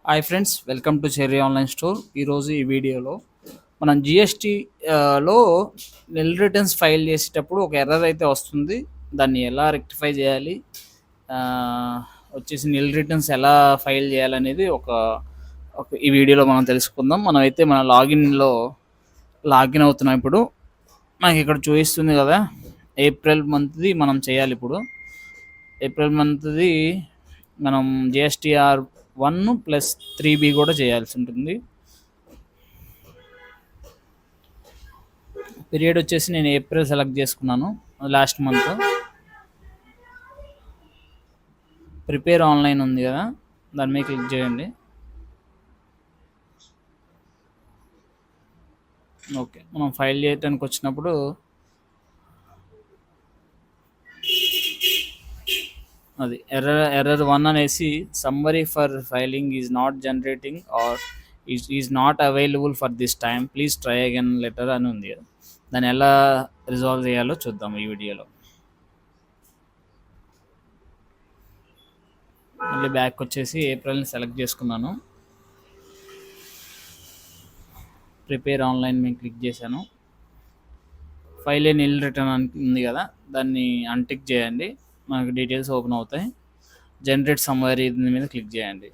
Hi friends, welcome to cherry online store. ఈరోజు ఈ వీడియోలో మనం జిఎస్టీ లో నిల్ రిటర్న్స్ ఫైల్ చేసేటప్పుడు ఒక ఎర్రర్ అయితే వస్తుంది. దాన్ని ఎలా రెక్టిఫై చేయాలి, ఆ, వచ్చేసి నిల్ రిటర్న్స్ ఎలా ఫైల్ చేయాలనేది ఈ వీడియోలో మనం తెలుసుకుందాం. మనం అయితే మన లాగిన్ అవుతున్నాం. ఇప్పుడు నాకు ఇక్కడ చూపిస్తుంది కదా, ఏప్రిల్ మంత్ది మనం చేయాలి. ఇప్పుడు ఏప్రిల్ మంత్ది మనం GSTR 1 + 3B కూడా చేయాల్సి ఉంటుంది. పీరియడ్ వచ్చేసి నేను ఏప్రిల్ సెలెక్ట్ చేసుకున్నాను. లాస్ట్ మంత్ ప్రిపేర్ ఆన్లైన్ ఉంది కదా, దాని మీద క్లిక్ చేయండి. ఓకే, మనం ఫైల్ చేయడానికి వచ్చినప్పుడు అది ఎర్రర్ 1 అనేసి summary for filing is not generating or is not available for this time, please try again later అని ఉంది కదా. దాన్ని ఎలా రిజాల్వ్ చేయాలో చూద్దాం ఈ వీడియోలో. మళ్ళీ బ్యాక్ వచ్చేసి ఏప్రిల్ని సెలెక్ట్ చేసుకున్నాను. ప్రిపేర్ ఆన్లైన్ మీద క్లిక్ చేశాను. ఫైల్ ఏ నిల్ రిటర్న్ అని ఉంది కదా, దాన్ని అన్టిక్ చేయండి. మనకు డీటెయిల్స్ ఓపెన్ అవుతాయి. జనరేట్ సమ్మరీ మీద క్లిక్ చేయండి.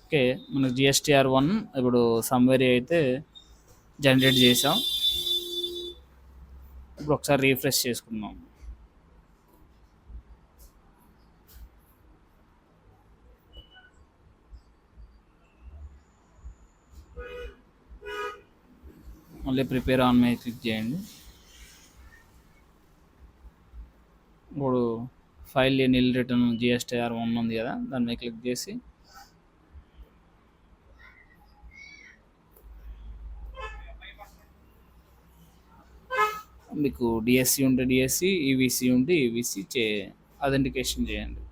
ఓకే, మనకు GSTR 1 ఇప్పుడు సమ్మరీ అయితే జనరేట్ చేసాం. ఇప్పుడు ఒకసారి రీఫ్రెష్ చేసుకుందాం. మళ్ళీ ప్రిపేర్ ఆన్ మీద క్లిక్ చేయండి. ఇప్పుడు ఫైల్ నిల్ రిటర్న్ GSTR 1 ఉంది కదా, దాని మీద క్లిక్ చేసి మీకు డిఎస్సి ఉంటే డిఎస్సి, ఈవీసీ ఉంటే ఈవీసీ అథెంటికేషన్ చేయండి.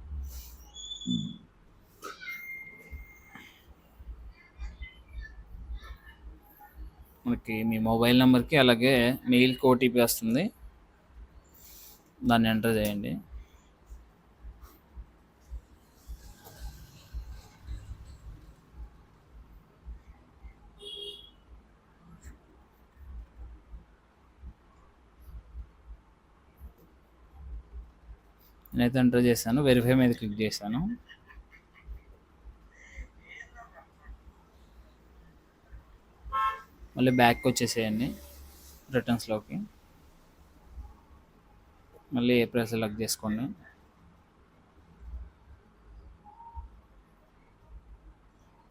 మనకి మీ మొబైల్ నెంబర్కి అలాగే మెయిల్కి ఓటీపీ వస్తుంది, దాన్ని ఎంటర్ చేయండి. నేనైతే ఎంటర్ చేశాను. వెరిఫై మీద క్లిక్ చేశాను. మళ్ళీ బ్యాక్ వచ్చేసేయండి రిటర్న్స్లోకి. మళ్ళీ ఏప్రిల్ సెలెక్ట్ చేసుకోండి.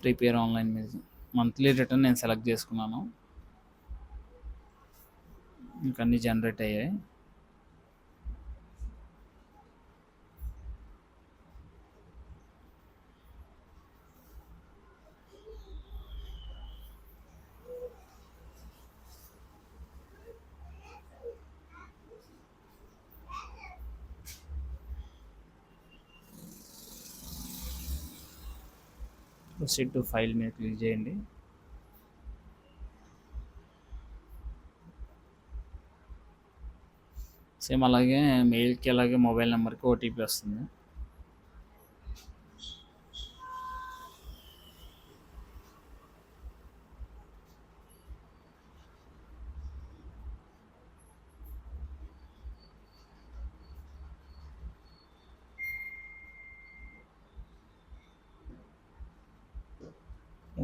ప్రిపేర్ ఆన్లైన్ మీద మంత్లీ రిటర్న్ నేను సెలెక్ట్ చేసుకున్నాను. ఇంకా అన్నీ జనరేట్ అయ్యాయి. ప్రొసీడ్ టు ఫైల్ మీద క్లిక్ చేయండి. సేమ్ అలాగే మెయిల్కి అలాగే మొబైల్ నెంబర్కి ఓటీపీ వస్తుంది.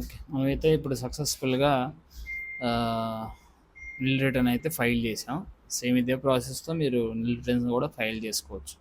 ఓకే, మనమైతే ఇప్పుడు సక్సెస్ఫుల్గా నిల్ రిటర్న్ అయితే ఫైల్ చేసాం. సేమ్ ఇదే ప్రాసెస్తో మీరు నిల్ రిటర్న్స్ కూడా ఫైల్ చేసుకోవచ్చు.